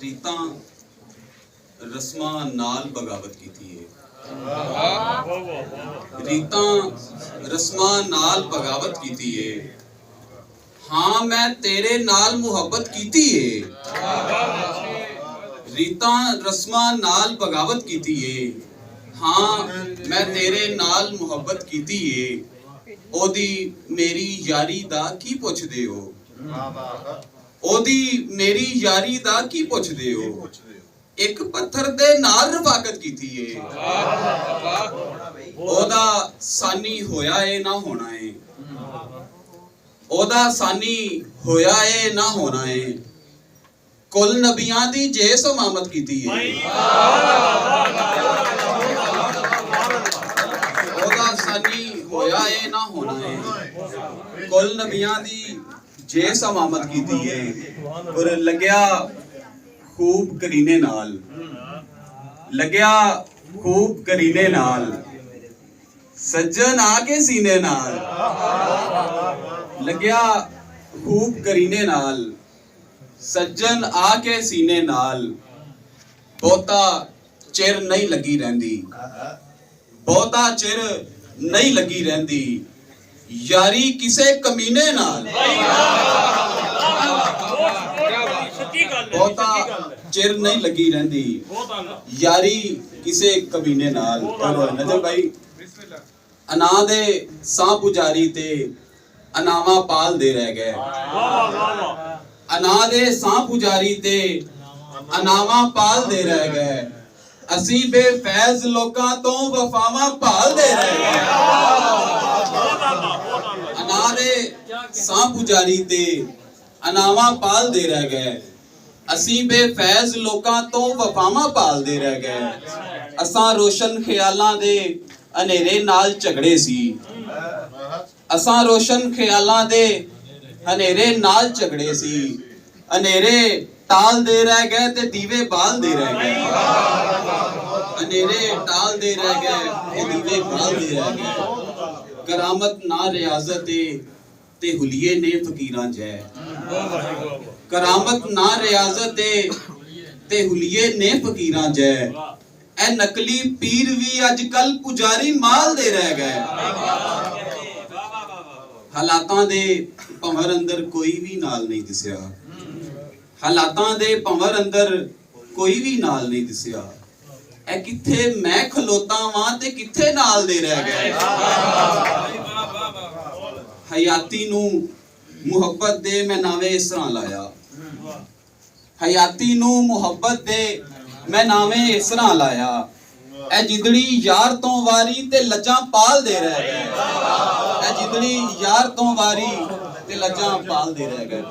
ਰੀਤਾਂ ਰਸਮਾਂ ਨਾਲ ਬਗਾਵਤ ਕੀਤੀ ਹੈ। ਰੀਤਾਂ ਰਸਮਾਂ ਨਾਲ ਬਗਾਵਤ ਕੀਤੀ ਹੈ। हाँ मैं तेरे नाल मुहब्बत कीती है। रीतां रस्मां नाल बगावत कीती है। हाँ मैं तेरे नाल मुहब्बत कीती है। ओदी मेरी यारी दा की पुछदे हो? ओदी मेरी यारी दा की पुछदे हो? एक पत्थर दे नाल रफाकत कीती है। ओदा सानी होया है ना होना है। ओदा सानी होया है ना होना है। कुल नबियां दी जे समामत कीती है। ओदा सानी होया है ना होना है। कुल नबियां दी जे समामत कीती है। और लग्या खूब करीने नाल, लग्या खूब करीने नाल, सज्जन आके सीने नाल, लग्या खूब करीने नाल, सज्जन आके सीने नाल। बहुता चिर नहीं लगी रहंदी, बहुता चिर नहीं लगी रहंदी, यारी किसे कमीने नाल। बहुता चिर नहीं लगी रहंदी, यारी किसे कमीने नाल। नजर भाई अना दे सां पुजारी ते अनावा पाल दे रह गए। अना दे सां पुजारी ते अनावा पाल दे रह गए। असी बेफैज लोकां तो वफावां पाल दे रह गए। अना दे सां पुजारी ते अनावा पाल दे रह गए। असी बेफैज लोकां तो वफावां पाल दे रह गए। असां रोशन ख्यालां दे हनेरे नाल झगड़े सी। असां रोशन ख्यालां दे हनेरे नाल झगड़े सी। हनेरे टाल दे रह गए ते दीवे बाल दे रह गए। हनेरे टाल दे रह गए ते दीवे बाल दे रह गए। करामत ना रियाजत ते हुलिये ने फकीरां जै। करामत ना रियाजत ते हुलिये ने फकीरां जै। ए नकली पीर भी अजकल पुजारी माल दे रह गए। हालातां दे भंवर अंदर कोई भी नाल नहीं दिसिया। हालातां दे भंवर अंदर कोई भी नाल नहीं दिसिया। ए किथे मैं खलोता वां ते किथे नाल दे रह गए। हयाती नू मुहब्बत दे मैं नावे इस तरह लाया। हयाती नू मुहब्बत दे मैं नावे इस तरह लाया। ए जिंदड़ी यार तो वारी ते लज्जा पाल दे रह गए। ए जिंदड़ी यार तो वारी ते लज्जा पाल दे रह गए।